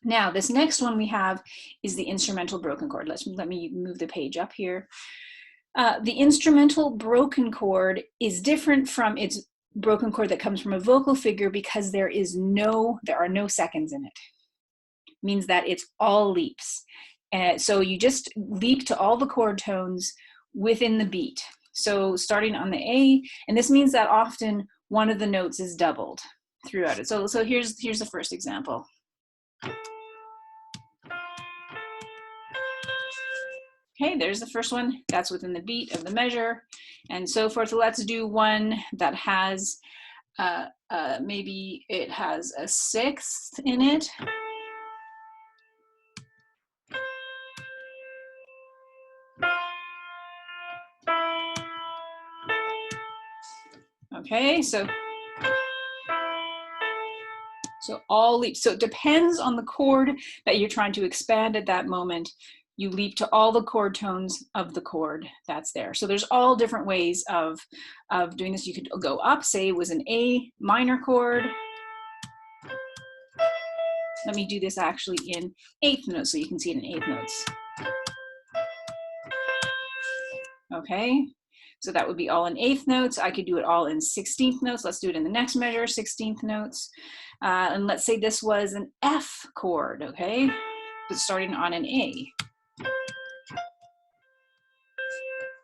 Now, this next one we have is the instrumental broken chord. Let me move the page up here. The instrumental broken chord is different from its broken chord that comes from a vocal figure because there are no seconds in it. It means that it's all leaps. So you just leap to all the chord tones within the beat. So starting on the A, and this means that often one of the notes is doubled throughout it. So here's the first example. Okay, there's the first one. That's within the beat of the measure, and so forth. So let's do one that has, maybe it has a sixth in it. Okay, so all leaps. So it depends on the chord that you're trying to expand at that moment. You leap to all the chord tones of the chord that's there. So there's all different ways of doing this. You could go up, say it was an A minor chord. Let me do this actually in eighth notes so you can see it in eighth notes. Okay, so that would be all in eighth notes. I could do it all in 16th notes. Let's do it in the next measure, 16th notes. And let's say this was an F chord, okay? But starting on an A.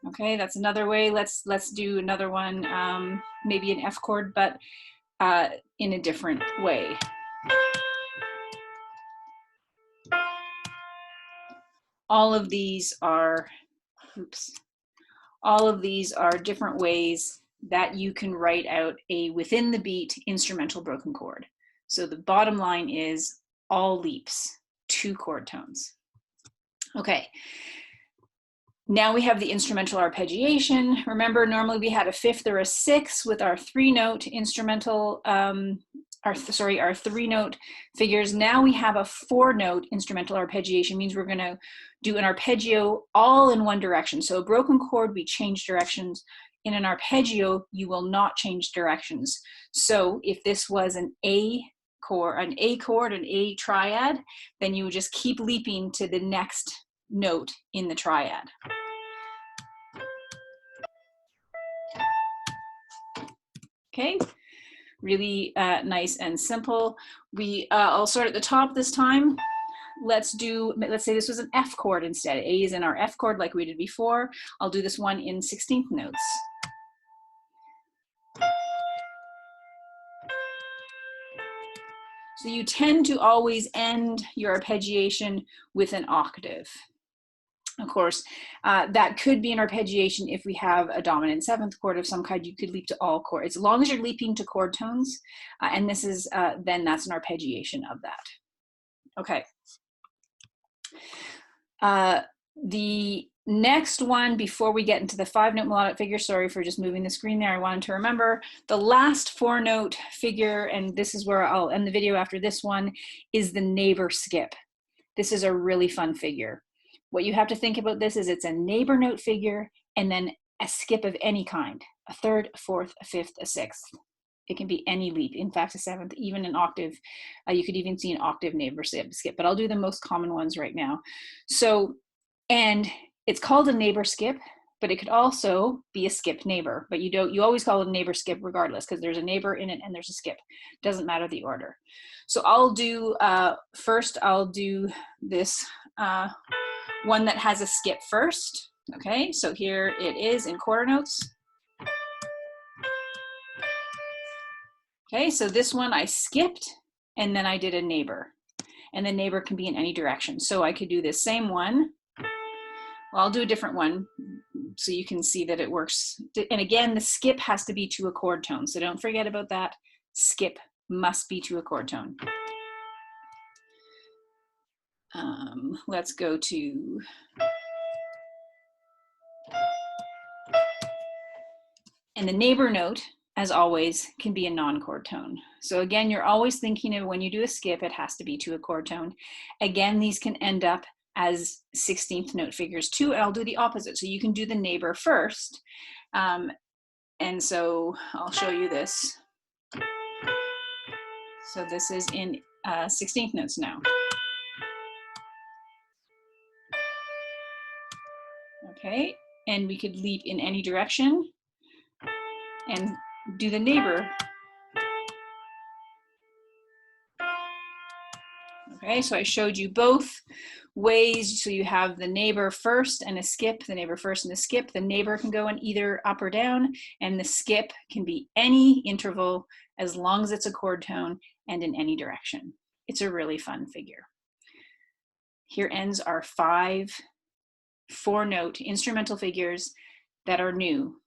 Okay, that's another way. Let's do another one, maybe an F chord, but in a different way. All of these are, all of these are different ways that you can write out a within the beat instrumental broken chord. So the bottom line is all leaps, 2 chord tones. Okay. Now we have the instrumental arpeggiation. Remember, normally we had a fifth or a sixth with our 3-note instrumental, our 3-note figures. Now we have a 4-note instrumental arpeggiation. Means we're going to do an arpeggio all in one direction. So a broken chord, we change directions. In an arpeggio, you will not change directions. So if this was an A chord, an A triad, then you would just keep leaping to the next note in the triad. Okay, really nice and simple. I'll start at the top this time. Let's say this was an F chord instead. A is in our F chord like we did before. I'll do this one in 16th notes. So you tend to always end your arpeggiation with an octave. Of course, that could be an arpeggiation if we have a dominant 7th chord of some kind. You could leap to all chords, as long as you're leaping to chord tones, and this is then that's an arpeggiation of that. Okay. The next one, before we get into the 5-note melodic figure, sorry for just moving the screen there, I wanted to remember the last 4-note figure, and this is where I'll end the video after this one, is the neighbour-skip. This is a really fun figure. What you have to think about this is it's a neighbor note figure and then a skip of any kind, a 3rd, a 4th, a 5th, a 6th. It can be any leap, in fact, a 7th, even an octave. You could even see an octave neighbor skip, but I'll do the most common ones right now. So, and it's called a neighbor skip, but it could also be a skip neighbor, but you always call it a neighbor skip regardless, because there's a neighbor in it and there's a skip. Doesn't matter the order. So I'll do, first I'll do this one that has a skip first. Okay, so here it is in quarter notes. Okay, so this one I skipped and then I did a neighbor, and the neighbor can be in any direction. So I could do this same one. Well, I'll do a different one so you can see that it works. And again, the skip has to be to a chord tone, so don't forget about that. Skip must be to a chord tone. Let's go to, and the neighbor note, as always, can be a non-chord tone. So again, you're always thinking of when you do a skip, it has to be to a chord tone. Again, these can end up as 16th note figures too, and I'll do the opposite. So you can do the neighbor first. And so I'll show you this. So this is in 16th notes now. Okay, and we could leap in any direction and do the neighbor. Okay, so I showed you both ways. So you have the neighbor first and a skip, the neighbor first and a skip. The neighbor can go in either up or down, and the skip can be any interval as long as it's a chord tone and in any direction. It's a really fun figure. Here ends our 5 4-note instrumental figures that are new.